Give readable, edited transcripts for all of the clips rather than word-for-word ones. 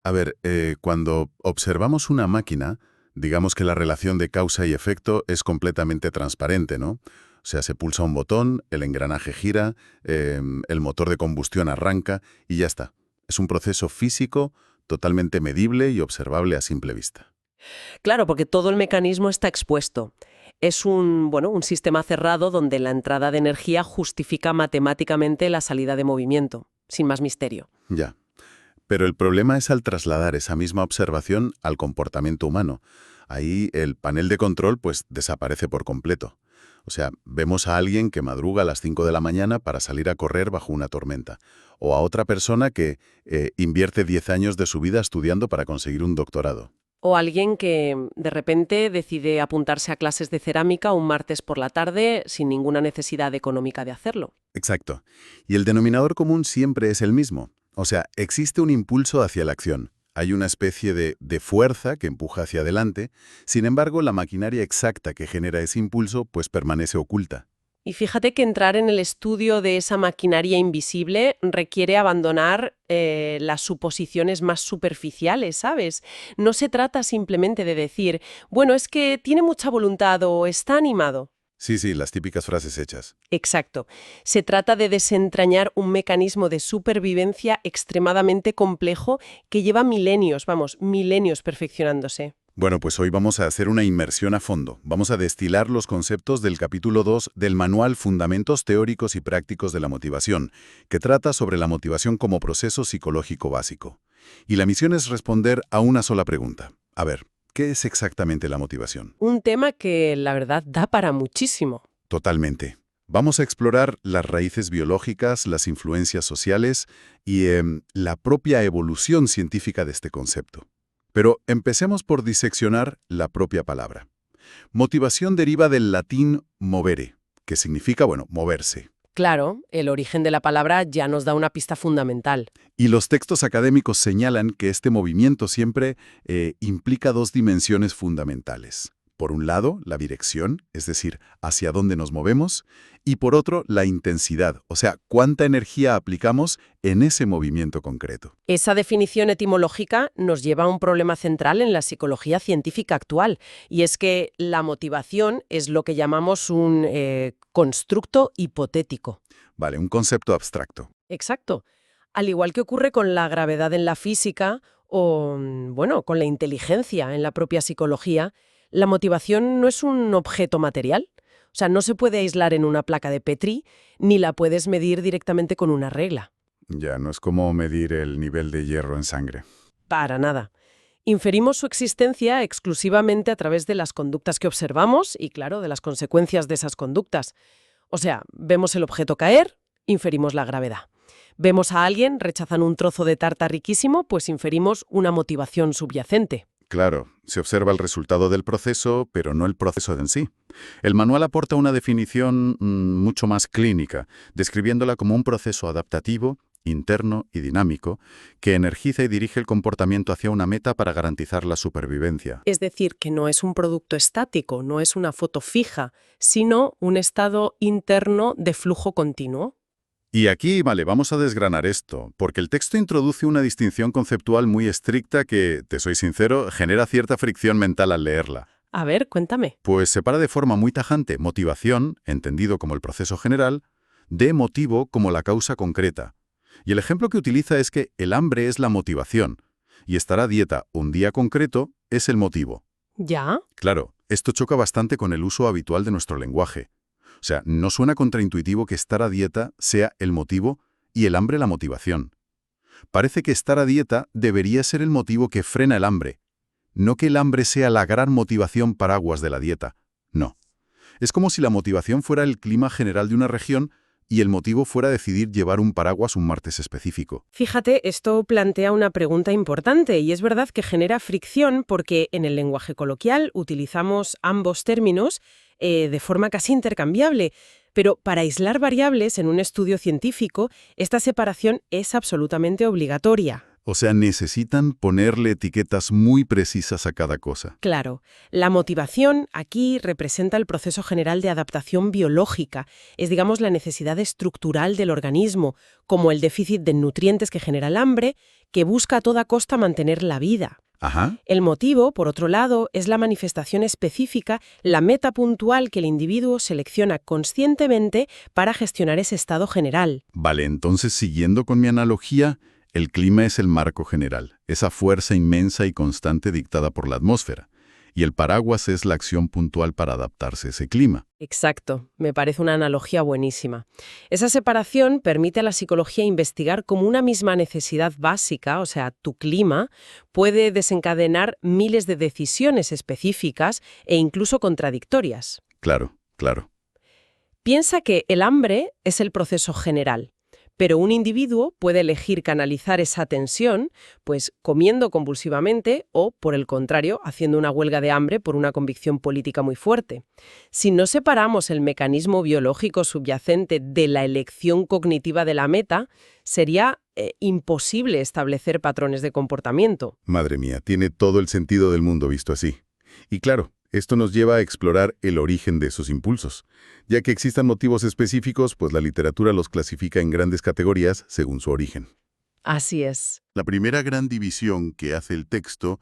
A ver, cuando observamos una máquina, digamos que la relación de causa y efecto es completamente transparente, ¿no? O sea, se pulsa un botón, el engranaje gira, el motor de combustión arranca y ya está. Es un proceso físico totalmente medible y observable a simple vista. Claro, porque todo el mecanismo está expuesto. Es un sistema cerrado donde la entrada de energía justifica matemáticamente la salida de movimiento, sin más misterio. Ya. Pero el problema es al trasladar esa misma observación al comportamiento humano. Ahí el panel de control pues desaparece por completo. O sea, vemos a alguien que madruga a las 5 de la mañana para salir a correr bajo una tormenta. O a otra persona que invierte 10 años de su vida estudiando para conseguir un doctorado. O alguien que de repente decide apuntarse a clases de cerámica un martes por la tarde sin ninguna necesidad económica de hacerlo. Exacto. Y el denominador común siempre es el mismo. O sea, existe un impulso hacia la acción. Hay una especie de fuerza que empuja hacia adelante. Sin embargo, la maquinaria exacta que genera ese impulso pues permanece oculta. Y fíjate que entrar en el estudio de esa maquinaria invisible requiere abandonar las suposiciones más superficiales, ¿sabes? No se trata simplemente de decir, bueno, es que tiene mucha voluntad o está animado. Sí, sí, las típicas frases hechas. Exacto. Se trata de desentrañar un mecanismo de supervivencia extremadamente complejo que lleva milenios, vamos, milenios perfeccionándose. Bueno, pues hoy vamos a hacer una inmersión a fondo. Vamos a destilar los conceptos del capítulo 2 del manual Fundamentos Teóricos y Prácticos de la Motivación, que trata sobre la motivación como proceso psicológico básico. Y la misión es responder a una sola pregunta. A ver, ¿qué es exactamente la motivación? Un tema que, la verdad, da para muchísimo. Totalmente. Vamos a explorar las raíces biológicas, las influencias sociales y la propia evolución científica de este concepto. Pero empecemos por diseccionar la propia palabra. Motivación deriva del latín movere, que significa, bueno, moverse. Claro, el origen de la palabra ya nos da una pista fundamental. Y los textos académicos señalan que este movimiento siempre implica dos dimensiones fundamentales. Por un lado, la dirección, es decir, hacia dónde nos movemos, y por otro, la intensidad, o sea, cuánta energía aplicamos en ese movimiento concreto. Esa definición etimológica nos lleva a un problema central en la psicología científica actual, y es que la motivación es lo que llamamos un constructo hipotético. Vale, un concepto abstracto. Exacto. Al igual que ocurre con la gravedad en la física o, bueno, con la inteligencia en la propia psicología, la motivación no es un objeto material. O sea, no se puede aislar en una placa de Petri, ni la puedes medir directamente con una regla. Ya, no es como medir el nivel de hierro en sangre. Para nada. Inferimos su existencia exclusivamente a través de las conductas que observamos y, claro, de las consecuencias de esas conductas. O sea, vemos el objeto caer, inferimos la gravedad. Vemos a alguien, rechazan un trozo de tarta riquísimo, pues inferimos una motivación subyacente. Claro, se observa el resultado del proceso, pero no el proceso en sí. El manual aporta una definición mucho más clínica, describiéndola como un proceso adaptativo, interno y dinámico, que energiza y dirige el comportamiento hacia una meta para garantizar la supervivencia. Es decir, que no es un producto estático, no es una foto fija, sino un estado interno de flujo continuo. Y aquí, vale, vamos a desgranar esto, porque el texto introduce una distinción conceptual muy estricta que, te soy sincero, genera cierta fricción mental al leerla. A ver, cuéntame. Pues separa de forma muy tajante motivación, entendido como el proceso general, de motivo como la causa concreta. Y el ejemplo que utiliza es que el hambre es la motivación, y estar a dieta un día concreto es el motivo. ¿Ya? Claro, esto choca bastante con el uso habitual de nuestro lenguaje. O sea, ¿no suena contraintuitivo que estar a dieta sea el motivo y el hambre la motivación? Parece que estar a dieta debería ser el motivo que frena el hambre, no que el hambre sea la gran motivación paraguas de la dieta. No. Es como si la motivación fuera el clima general de una región y el motivo fuera decidir llevar un paraguas un martes específico. Fíjate, esto plantea una pregunta importante y es verdad que genera fricción porque en el lenguaje coloquial utilizamos ambos términos de forma casi intercambiable, pero para aislar variables en un estudio científico, esta separación es absolutamente obligatoria. O sea, necesitan ponerle etiquetas muy precisas a cada cosa. Claro, la motivación aquí representa el proceso general de adaptación biológica, es digamos la necesidad estructural del organismo, como el déficit de nutrientes que genera el hambre, que busca a toda costa mantener la vida. Ajá. El motivo, por otro lado, es la manifestación específica, la meta puntual que el individuo selecciona conscientemente para gestionar ese estado general. Vale, entonces siguiendo con mi analogía, el clima es el marco general, esa fuerza inmensa y constante dictada por la atmósfera, y el paraguas es la acción puntual para adaptarse a ese clima. Exacto, me parece una analogía buenísima. Esa separación permite a la psicología investigar cómo una misma necesidad básica, o sea, tu clima, puede desencadenar miles de decisiones específicas e incluso contradictorias. Claro, claro. Piensa que el hambre es el proceso general, pero un individuo puede elegir canalizar esa tensión, pues comiendo convulsivamente o, por el contrario, haciendo una huelga de hambre por una convicción política muy fuerte. Si no separamos el mecanismo biológico subyacente de la elección cognitiva de la meta, sería imposible establecer patrones de comportamiento. Madre mía, tiene todo el sentido del mundo visto así. Y claro, esto nos lleva a explorar el origen de esos impulsos. Ya que existan motivos específicos, pues la literatura los clasifica en grandes categorías según su origen. Así es. La primera gran división que hace el texto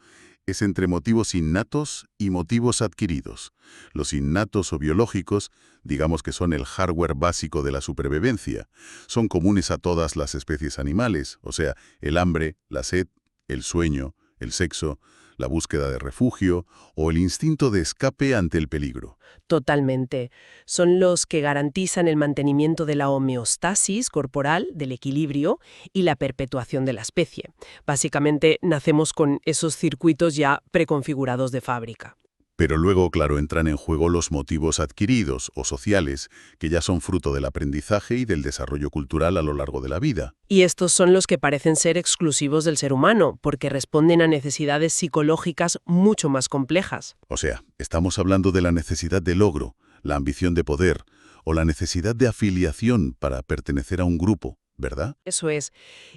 es entre motivos innatos y motivos adquiridos. Los innatos o biológicos, digamos que son el hardware básico de la supervivencia, son comunes a todas las especies animales, o sea, el hambre, la sed, el sueño, el sexo, la búsqueda de refugio o el instinto de escape ante el peligro. Totalmente. Son los que garantizan el mantenimiento de la homeostasis corporal, del equilibrio y la perpetuación de la especie. Básicamente, nacemos con esos circuitos ya preconfigurados de fábrica. Pero luego, claro, entran en juego los motivos adquiridos o sociales, que ya son fruto del aprendizaje y del desarrollo cultural a lo largo de la vida. Y estos son los que parecen ser exclusivos del ser humano, porque responden a necesidades psicológicas mucho más complejas. O sea, estamos hablando de la necesidad de logro, la ambición de poder o la necesidad de afiliación para pertenecer a un grupo, ¿verdad? Eso es.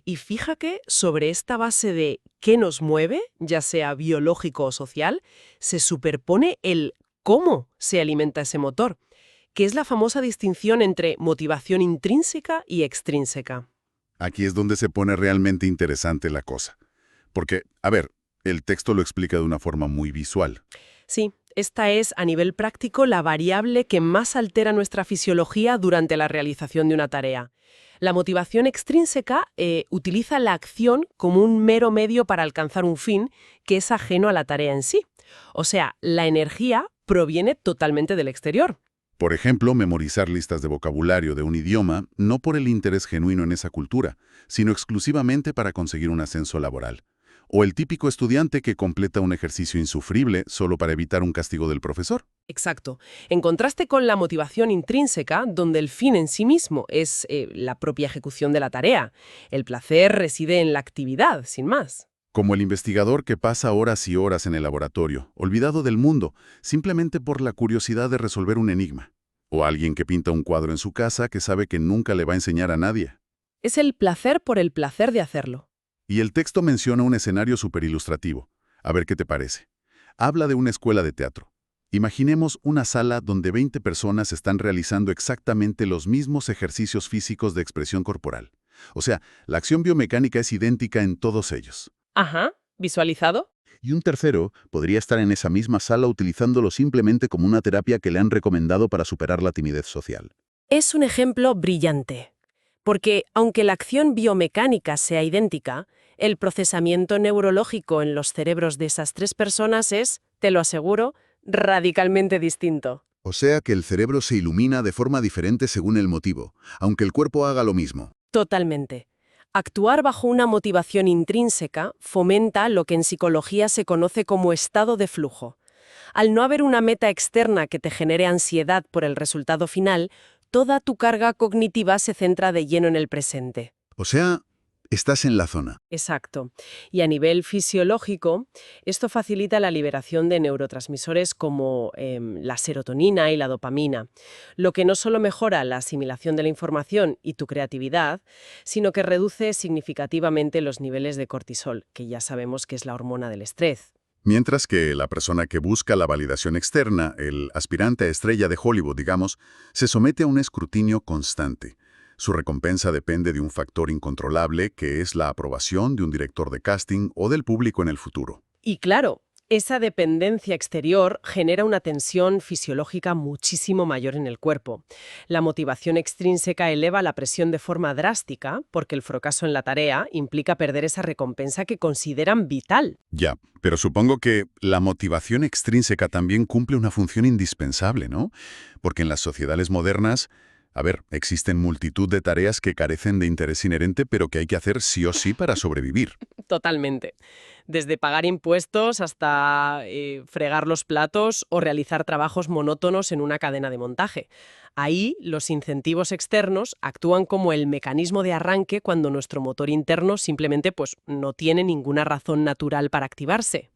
Y fíjate, sobre esta base de qué nos mueve, ya sea biológico o social, se superpone el cómo se alimenta ese motor, que es la famosa distinción entre motivación intrínseca y extrínseca. Aquí es donde se pone realmente interesante la cosa. Porque, a ver, el texto lo explica de una forma muy visual. Sí, esta es, a nivel práctico, la variable que más altera nuestra fisiología durante la realización de una tarea. La motivación extrínseca utiliza la acción como un mero medio para alcanzar un fin que es ajeno a la tarea en sí. O sea, la energía proviene totalmente del exterior. Por ejemplo, memorizar listas de vocabulario de un idioma no por el interés genuino en esa cultura, sino exclusivamente para conseguir un ascenso laboral. O el típico estudiante que completa un ejercicio insufrible solo para evitar un castigo del profesor. Exacto. En contraste con la motivación intrínseca, donde el fin en sí mismo es la propia ejecución de la tarea. El placer reside en la actividad, sin más. Como el investigador que pasa horas y horas en el laboratorio, olvidado del mundo, simplemente por la curiosidad de resolver un enigma. O alguien que pinta un cuadro en su casa que sabe que nunca le va a enseñar a nadie. Es el placer por el placer de hacerlo. Y el texto menciona un escenario superilustrativo. A ver qué te parece. Habla de una escuela de teatro. Imaginemos una sala donde 20 personas están realizando exactamente los mismos ejercicios físicos de expresión corporal. O sea, la acción biomecánica es idéntica en todos ellos. Ajá. ¿Visualizado? Y un tercero podría estar en esa misma sala utilizándolo simplemente como una terapia que le han recomendado para superar la timidez social. Es un ejemplo brillante. Porque, aunque la acción biomecánica sea idéntica, el procesamiento neurológico en los cerebros de esas tres personas es, te lo aseguro, radicalmente distinto. O sea que el cerebro se ilumina de forma diferente según el motivo, aunque el cuerpo haga lo mismo. Totalmente. Actuar bajo una motivación intrínseca fomenta lo que en psicología se conoce como estado de flujo. Al no haber una meta externa que te genere ansiedad por el resultado final, toda tu carga cognitiva se centra de lleno en el presente. O sea, estás en la zona. Exacto. Y a nivel fisiológico, esto facilita la liberación de neurotransmisores como la serotonina y la dopamina, lo que no solo mejora la asimilación de la información y tu creatividad, sino que reduce significativamente los niveles de cortisol, que ya sabemos que es la hormona del estrés. Mientras que la persona que busca la validación externa, el aspirante a estrella de Hollywood, digamos, se somete a un escrutinio constante. Su recompensa depende de un factor incontrolable que es la aprobación de un director de casting o del público en el futuro. Y claro, esa dependencia exterior genera una tensión fisiológica muchísimo mayor en el cuerpo. La motivación extrínseca eleva la presión de forma drástica porque el fracaso en la tarea implica perder esa recompensa que consideran vital. Ya, pero supongo que la motivación extrínseca también cumple una función indispensable, ¿no? Porque en las sociedades modernas, existen multitud de tareas que carecen de interés inherente, pero que hay que hacer sí o sí para sobrevivir. Totalmente. Desde pagar impuestos hasta fregar los platos o realizar trabajos monótonos en una cadena de montaje. Ahí, los incentivos externos actúan como el mecanismo de arranque cuando nuestro motor interno simplemente no tiene ninguna razón natural para activarse.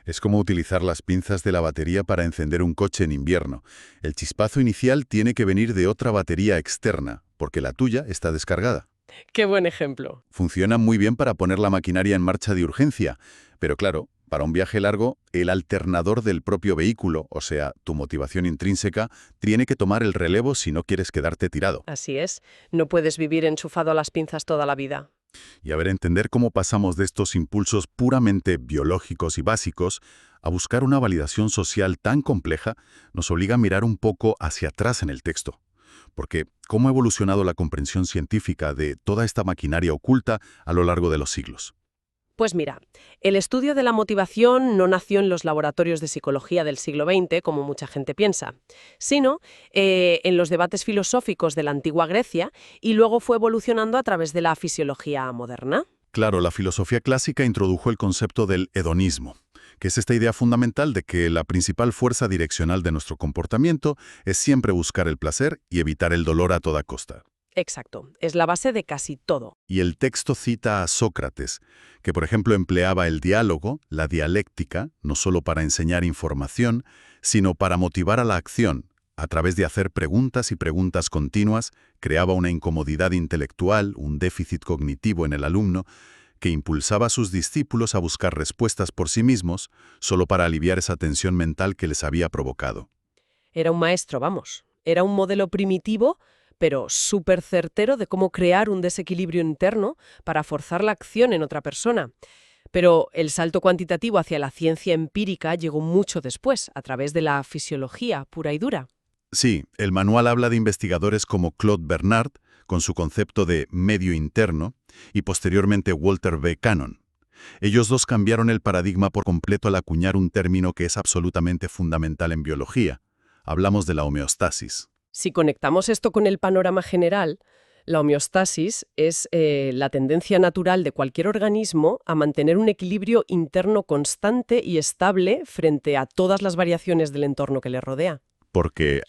Es como utilizar las pinzas de la batería para encender un coche en invierno. El chispazo inicial tiene que venir de otra batería externa, porque la tuya está descargada. Qué buen ejemplo. Funciona muy bien para poner la maquinaria en marcha de urgencia, pero claro, para un viaje largo, el alternador del propio vehículo, o sea, tu motivación intrínseca, tiene que tomar el relevo si no quieres quedarte tirado. Así es. No puedes vivir enchufado a las pinzas toda la vida. Y entender cómo pasamos de estos impulsos puramente biológicos y básicos a buscar una validación social tan compleja, nos obliga a mirar un poco hacia atrás en el texto. Porque ¿cómo ha evolucionado la comprensión científica de toda esta maquinaria oculta a lo largo de los siglos? Pues mira, el estudio de la motivación no nació en los laboratorios de psicología del siglo XX, como mucha gente piensa, sino en los debates filosóficos de la antigua Grecia y luego fue evolucionando a través de la fisiología moderna. Claro, la filosofía clásica introdujo el concepto del hedonismo, que es esta idea fundamental de que la principal fuerza direccional de nuestro comportamiento es siempre buscar el placer y evitar el dolor a toda costa. Exacto, es la base de casi todo. Y el texto cita a Sócrates, que por ejemplo empleaba el diálogo, la dialéctica, no solo para enseñar información, sino para motivar a la acción. A través de hacer preguntas y preguntas continuas, creaba una incomodidad intelectual, un déficit cognitivo en el alumno, que impulsaba a sus discípulos a buscar respuestas por sí mismos, solo para aliviar esa tensión mental que les había provocado. Era un maestro, vamos. Era un modelo primitivo, pero súper certero de cómo crear un desequilibrio interno para forzar la acción en otra persona. Pero el salto cuantitativo hacia la ciencia empírica llegó mucho después, a través de la fisiología pura y dura. Sí, el manual habla de investigadores como Claude Bernard, con su concepto de medio interno, y posteriormente Walter B. Cannon. Ellos dos cambiaron el paradigma por completo al acuñar un término que es absolutamente fundamental en biología. Hablamos de la homeostasis. Si conectamos esto con el panorama general, la homeostasis es la tendencia natural de cualquier organismo a mantener un equilibrio interno constante y estable frente a todas las variaciones del entorno que le rodea. Porque,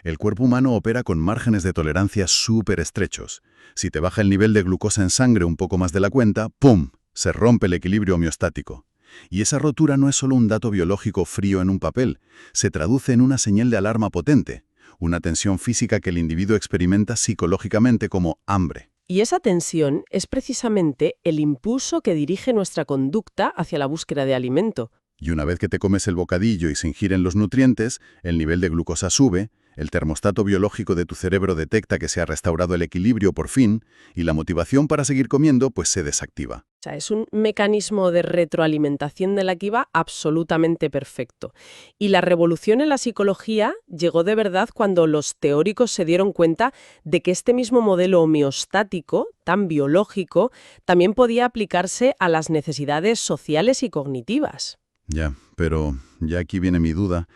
el cuerpo humano opera con márgenes de tolerancia súper estrechos. Si te baja el nivel de glucosa en sangre un poco más de la cuenta, ¡pum!, se rompe el equilibrio homeostático. Y esa rotura no es solo un dato biológico frío en un papel, se traduce en una señal de alarma potente, una tensión física que el individuo experimenta psicológicamente como hambre. Y esa tensión es precisamente el impulso que dirige nuestra conducta hacia la búsqueda de alimento. Y una vez que te comes el bocadillo y se ingieren los nutrientes, el nivel de glucosa sube, el termostato biológico de tu cerebro detecta que se ha restaurado el equilibrio por fin, y la motivación para seguir comiendo se desactiva. O sea, es un mecanismo de retroalimentación de la que va absolutamente perfecto. Y la revolución en la psicología llegó de verdad cuando los teóricos se dieron cuenta de que este mismo modelo homeostático, tan biológico, también podía aplicarse a las necesidades sociales y cognitivas. Ya, pero ya aquí viene mi duda.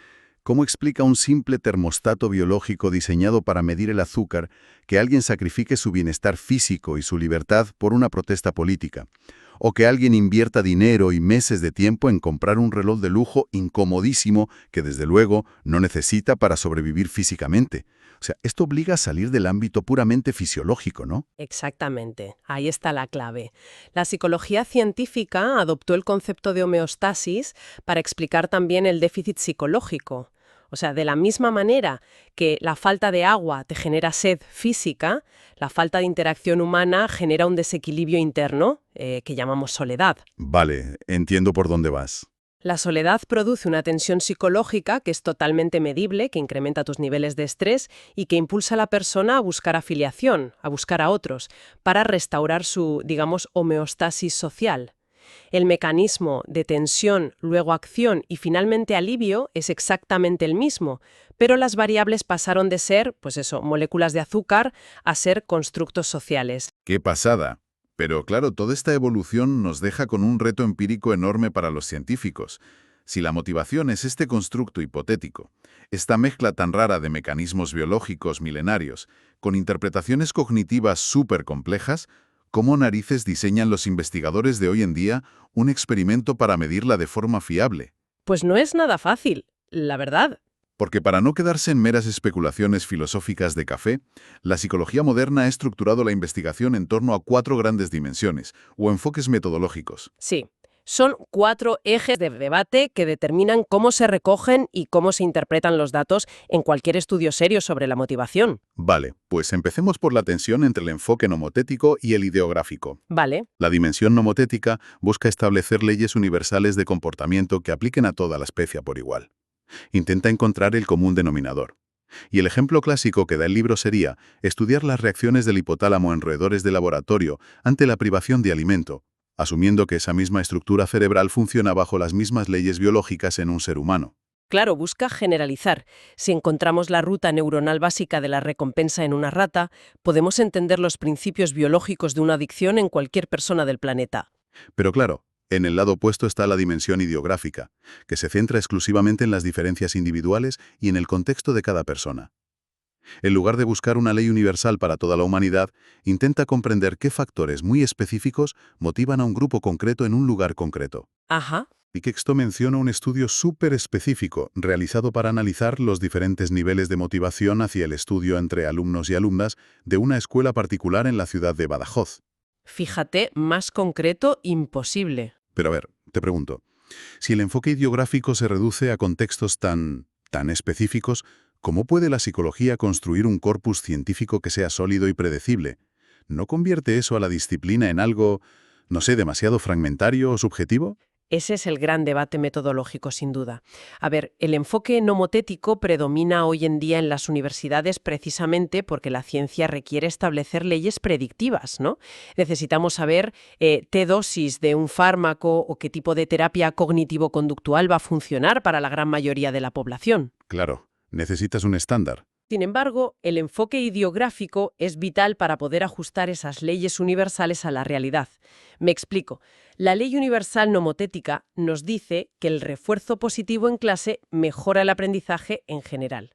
¿Cómo explica un simple termostato biológico diseñado para medir el azúcar que alguien sacrifique su bienestar físico y su libertad por una protesta política? O que alguien invierta dinero y meses de tiempo en comprar un reloj de lujo incomodísimo que desde luego no necesita para sobrevivir físicamente. O sea, esto obliga a salir del ámbito puramente fisiológico, ¿no? Exactamente, ahí está la clave. La psicología científica adoptó el concepto de homeostasis para explicar también el déficit psicológico. O sea, de la misma manera que la falta de agua te genera sed física, la falta de interacción humana genera un desequilibrio interno, que llamamos soledad. Vale, entiendo por dónde vas. La soledad produce una tensión psicológica que es totalmente medible, que incrementa tus niveles de estrés y que impulsa a la persona a buscar afiliación, a buscar a otros, para restaurar su, digamos, homeostasis social. El mecanismo de tensión, luego acción y finalmente alivio es exactamente el mismo, pero las variables pasaron de ser, pues eso, moléculas de azúcar, a ser constructos sociales. ¡Qué pasada! Pero claro, toda esta evolución nos deja con un reto empírico enorme para los científicos. Si la motivación es este constructo hipotético, esta mezcla tan rara de mecanismos biológicos milenarios, con interpretaciones cognitivas súper complejas, ¿cómo narices diseñan los investigadores de hoy en día un experimento para medirla de forma fiable? Pues no es nada fácil, la verdad. Porque para no quedarse en meras especulaciones filosóficas de café, la psicología moderna ha estructurado la investigación en torno a 4 grandes dimensiones, o enfoques metodológicos. Sí, son 4 ejes de debate que determinan cómo se recogen y cómo se interpretan los datos en cualquier estudio serio sobre la motivación. Vale, pues empecemos por la tensión entre el enfoque nomotético y el ideográfico. Vale, La dimensión nomotética busca establecer leyes universales de comportamiento que apliquen a toda la especie por igual. Intenta encontrar el común denominador. Y el ejemplo clásico que da el libro sería estudiar las reacciones del hipotálamo en roedores de laboratorio ante la privación de alimento, asumiendo que esa misma estructura cerebral funciona bajo las mismas leyes biológicas en un ser humano. claro, busca generalizar. Si encontramos la ruta neuronal básica de la recompensa en una rata, podemos entender los principios biológicos de una adicción en cualquier persona del planeta. Pero claro, en el lado opuesto está la dimensión ideográfica, que se centra exclusivamente en las diferencias individuales y en el contexto de cada persona. En lugar de buscar una ley universal para toda la humanidad, intenta comprender qué factores muy específicos motivan a un grupo concreto en un lugar concreto. Ajá. Piketto menciona un estudio súper específico realizado para analizar los diferentes niveles de motivación hacia el estudio entre alumnos y alumnas de una escuela particular en la ciudad de Badajoz. Fíjate, más concreto, imposible. Pero a ver, te pregunto, si el enfoque ideográfico se reduce a contextos tan específicos, ¿cómo puede la psicología construir un corpus científico que sea sólido y predecible? ¿No convierte eso a la disciplina en algo, no sé, demasiado fragmentario o subjetivo? Ese es el gran debate metodológico, sin duda. A ver, el enfoque nomotético predomina hoy en día en las universidades precisamente porque la ciencia requiere establecer leyes predictivas, ¿no? Necesitamos saber qué dosis de un fármaco o qué tipo de terapia cognitivo-conductual va a funcionar para la gran mayoría de la población. Claro, necesitas un estándar. Sin embargo, el enfoque ideográfico es vital para poder ajustar esas leyes universales a la realidad. Me explico. La ley universal nomotética nos dice que el refuerzo positivo en clase mejora el aprendizaje en general.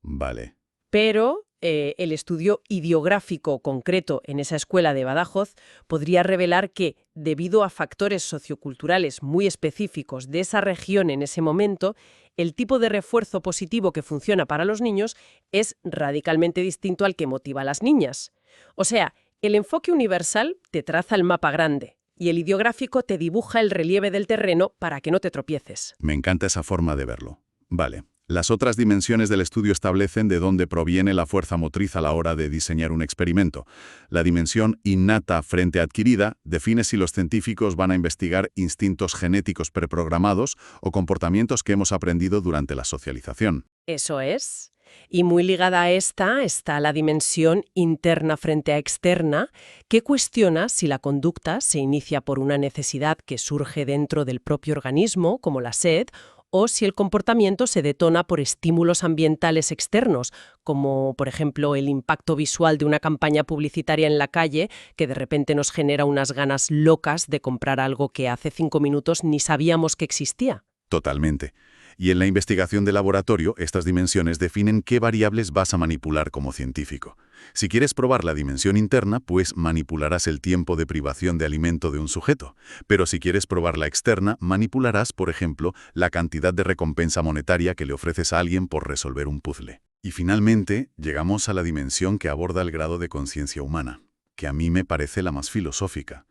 Vale. Pero el estudio ideográfico concreto en esa escuela de Badajoz podría revelar que, debido a factores socioculturales muy específicos de esa región en ese momento, el tipo de refuerzo positivo que funciona para los niños es radicalmente distinto al que motiva a las niñas. O sea, el enfoque universal te traza el mapa grande y el ideográfico te dibuja el relieve del terreno para que no te tropieces. Me encanta esa forma de verlo. Vale. Las otras dimensiones del estudio establecen de dónde proviene la fuerza motriz a la hora de diseñar un experimento. La dimensión innata frente adquirida define si los científicos van a investigar instintos genéticos preprogramados o comportamientos que hemos aprendido durante la socialización. Eso es. Y muy ligada a esta está la dimensión interna frente a externa, que cuestiona si la conducta se inicia por una necesidad que surge dentro del propio organismo, como la sed, o si el comportamiento se detona por estímulos ambientales externos, como por ejemplo el impacto visual de una campaña publicitaria en la calle que de repente nos genera unas ganas locas de comprar algo que hace 5 minutos ni sabíamos que existía. Totalmente. Y en la investigación de laboratorio, estas dimensiones definen qué variables vas a manipular como científico. Si quieres probar la dimensión interna, pues manipularás el tiempo de privación de alimento de un sujeto. Pero si quieres probar la externa, manipularás, por ejemplo, la cantidad de recompensa monetaria que le ofreces a alguien por resolver un puzzle. Y finalmente, llegamos a la dimensión que aborda el grado de conciencia humana, que a mí me parece la más filosófica.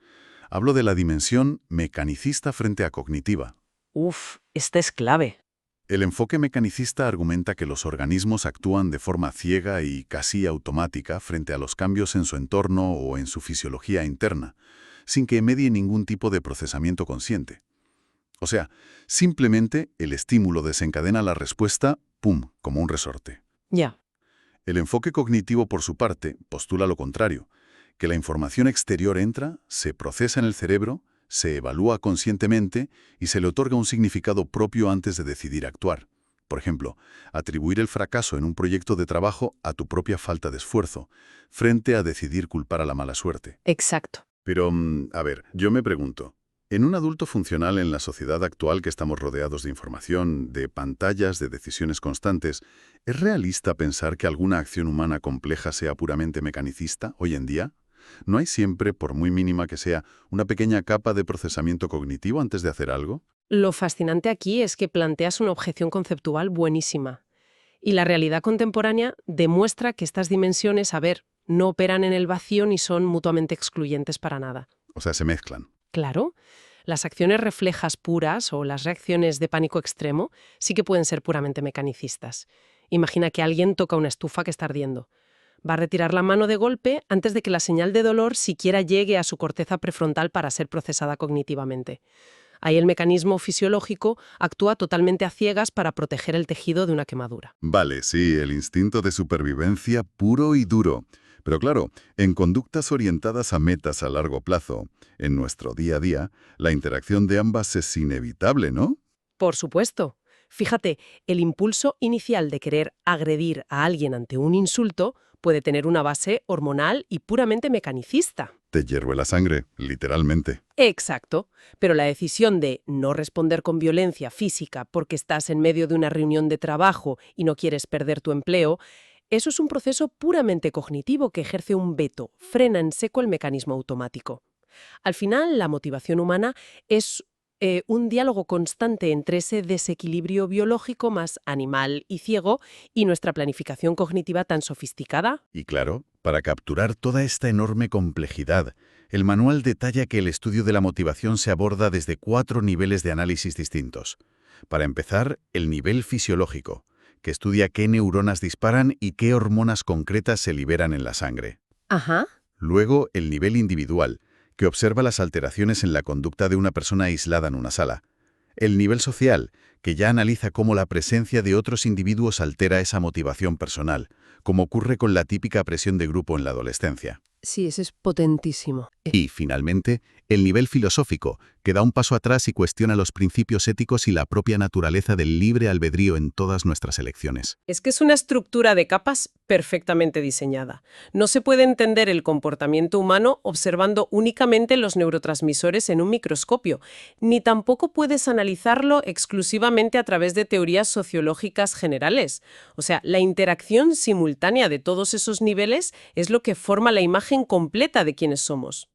Hablo de la dimensión mecanicista frente a cognitiva. Uf, esta es clave. El enfoque mecanicista argumenta que los organismos actúan de forma ciega y casi automática frente a los cambios en su entorno o en su fisiología interna, sin que medie ningún tipo de procesamiento consciente. O sea, simplemente el estímulo desencadena la respuesta, ¡pum!, como un resorte. Ya. El enfoque cognitivo, por su parte, postula lo contrario, que la información exterior entra, se procesa en el cerebro, se evalúa conscientemente y se le otorga un significado propio antes de decidir actuar. Por ejemplo, atribuir el fracaso en un proyecto de trabajo a tu propia falta de esfuerzo, frente a decidir culpar a la mala suerte. Exacto. Pero, a ver, yo me pregunto, en un adulto funcional en la sociedad actual que estamos rodeados de información, de pantallas, de decisiones constantes, ¿es realista pensar que alguna acción humana compleja sea puramente mecanicista hoy en día? ¿No hay siempre, por muy mínima que sea, una pequeña capa de procesamiento cognitivo antes de hacer algo? Lo fascinante aquí es que planteas una objeción conceptual buenísima. Y la realidad contemporánea demuestra que estas dimensiones, a ver, no operan en el vacío ni son mutuamente excluyentes para nada. O sea, se mezclan. Claro, las acciones reflejas puras o las reacciones de pánico extremo sí que pueden ser puramente mecanicistas. Imagina que alguien toca una estufa que está ardiendo. Va a retirar la mano de golpe antes de que la señal de dolor siquiera llegue a su corteza prefrontal para ser procesada cognitivamente. Ahí el mecanismo fisiológico actúa totalmente a ciegas para proteger el tejido de una quemadura. Vale, sí, el instinto de supervivencia puro y duro. Pero claro, en conductas orientadas a metas a largo plazo, en nuestro día a día, la interacción de ambas es inevitable, ¿no? Por supuesto. Fíjate, el impulso inicial de querer agredir a alguien ante un insulto puede tener una base hormonal y puramente mecanicista. Te hierve la sangre, literalmente. Exacto, pero la decisión de no responder con violencia física porque estás en medio de una reunión de trabajo y no quieres perder tu empleo, eso es un proceso puramente cognitivo que ejerce un veto, frena en seco el mecanismo automático. Al final, la motivación humana es un diálogo constante entre ese desequilibrio biológico más animal y ciego y nuestra planificación cognitiva tan sofisticada. Y claro, para capturar toda esta enorme complejidad, el manual detalla que el estudio de la motivación se aborda desde 4 niveles de análisis distintos. Para empezar, el nivel fisiológico, que estudia qué neuronas disparan y qué hormonas concretas se liberan en la sangre. Ajá. Luego, el nivel individual, que observa las alteraciones en la conducta de una persona aislada en una sala. El nivel social, que ya analiza cómo la presencia de otros individuos altera esa motivación personal, como ocurre con la típica presión de grupo en la adolescencia. Sí, ese es potentísimo. Y, finalmente, el nivel filosófico, que da un paso atrás y cuestiona los principios éticos y la propia naturaleza del libre albedrío en todas nuestras elecciones. Es que es una estructura de capas perfectamente diseñada. No se puede entender el comportamiento humano observando únicamente los neurotransmisores en un microscopio, ni tampoco puedes analizarlo exclusivamente a través de teorías sociológicas generales. O sea, la interacción simultánea de todos esos niveles es lo que forma la imagen completa de quiénes somos.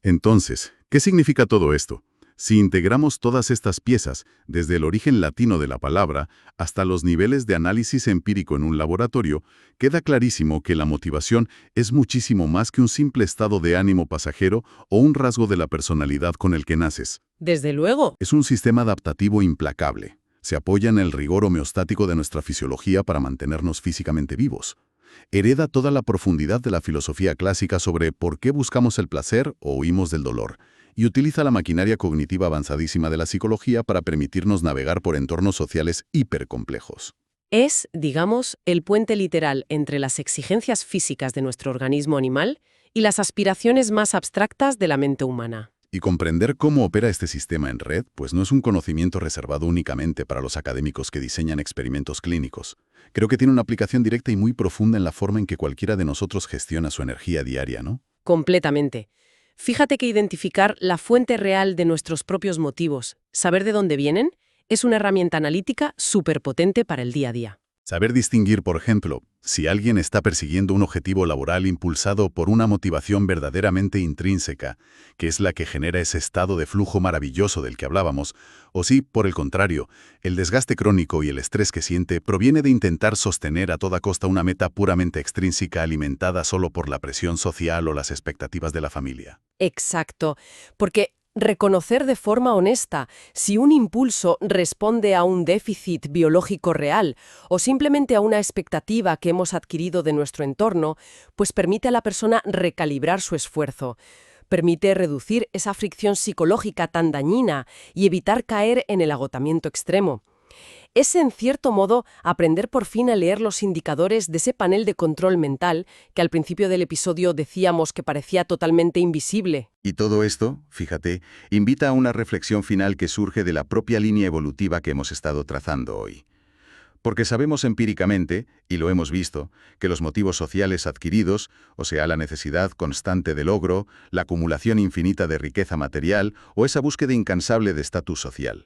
Entonces, ¿qué significa todo esto? Si integramos todas estas piezas, desde el origen latino de la palabra hasta los niveles de análisis empírico en un laboratorio, queda clarísimo que la motivación es muchísimo más que un simple estado de ánimo pasajero o un rasgo de la personalidad con el que naces. Desde luego. Es un sistema adaptativo implacable. Se apoya en el rigor homeostático de nuestra fisiología para mantenernos físicamente vivos. Hereda toda la profundidad de la filosofía clásica sobre por qué buscamos el placer o huimos del dolor, y utiliza la maquinaria cognitiva avanzadísima de la psicología para permitirnos navegar por entornos sociales hipercomplejos. Es, digamos, el puente literal entre las exigencias físicas de nuestro organismo animal y las aspiraciones más abstractas de la mente humana. Y comprender cómo opera este sistema en red, pues no es un conocimiento reservado únicamente para los académicos que diseñan experimentos clínicos. Creo que tiene una aplicación directa y muy profunda en la forma en que cualquiera de nosotros gestiona su energía diaria, ¿no? Completamente. Fíjate que identificar la fuente real de nuestros propios motivos, saber de dónde vienen, es una herramienta analítica súper potente para el día a día. Saber distinguir, por ejemplo, si alguien está persiguiendo un objetivo laboral impulsado por una motivación verdaderamente intrínseca, que es la que genera ese estado de flujo maravilloso del que hablábamos, o si, por el contrario, el desgaste crónico y el estrés que siente proviene de intentar sostener a toda costa una meta puramente extrínseca alimentada solo por la presión social o las expectativas de la familia. Exacto, porque reconocer de forma honesta si un impulso responde a un déficit biológico real o simplemente a una expectativa que hemos adquirido de nuestro entorno, pues permite a la persona recalibrar su esfuerzo. Permite reducir esa fricción psicológica tan dañina y evitar caer en el agotamiento extremo. Es, en cierto modo, aprender por fin a leer los indicadores de ese panel de control mental que al principio del episodio decíamos que parecía totalmente invisible. Y todo esto, fíjate, invita a una reflexión final que surge de la propia línea evolutiva que hemos estado trazando hoy. Porque sabemos empíricamente, y lo hemos visto, que los motivos sociales adquiridos, o sea, la necesidad constante de logro, la acumulación infinita de riqueza material o esa búsqueda incansable de estatus social,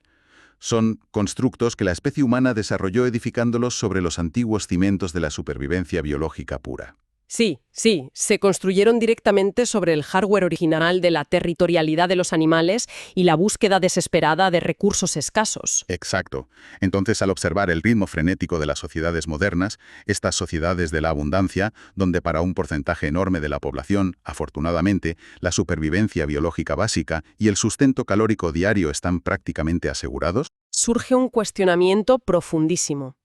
son constructos que la especie humana desarrolló edificándolos sobre los antiguos cimientos de la supervivencia biológica pura. Sí, se construyeron directamente sobre el hardware original de la territorialidad de los animales y la búsqueda desesperada de recursos escasos. Exacto. Entonces, al observar el ritmo frenético de las sociedades modernas, estas sociedades de la abundancia, donde para un porcentaje enorme de la población, afortunadamente, la supervivencia biológica básica y el sustento calórico diario están prácticamente asegurados, Surge un cuestionamiento profundísimo.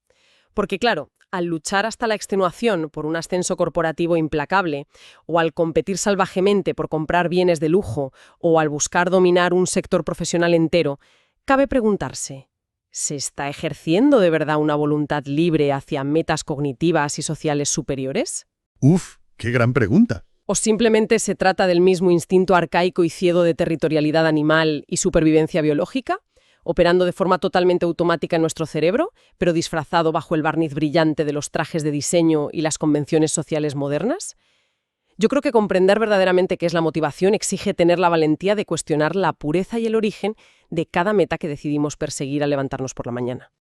Porque claro, al luchar hasta la extenuación por un ascenso corporativo implacable, o al competir salvajemente por comprar bienes de lujo, o al buscar dominar un sector profesional entero, cabe preguntarse, ¿se está ejerciendo de verdad una voluntad libre hacia metas cognitivas y sociales superiores? ¡Uf! ¡Qué gran pregunta! ¿O simplemente se trata del mismo instinto arcaico y ciego de territorialidad animal y supervivencia biológica, operando de forma totalmente automática en nuestro cerebro, pero disfrazado bajo el barniz brillante de los trajes de diseño y las convenciones sociales modernas? Yo creo que comprender verdaderamente qué es la motivación exige tener la valentía de cuestionar la pureza y el origen de cada meta que decidimos perseguir al levantarnos por la mañana.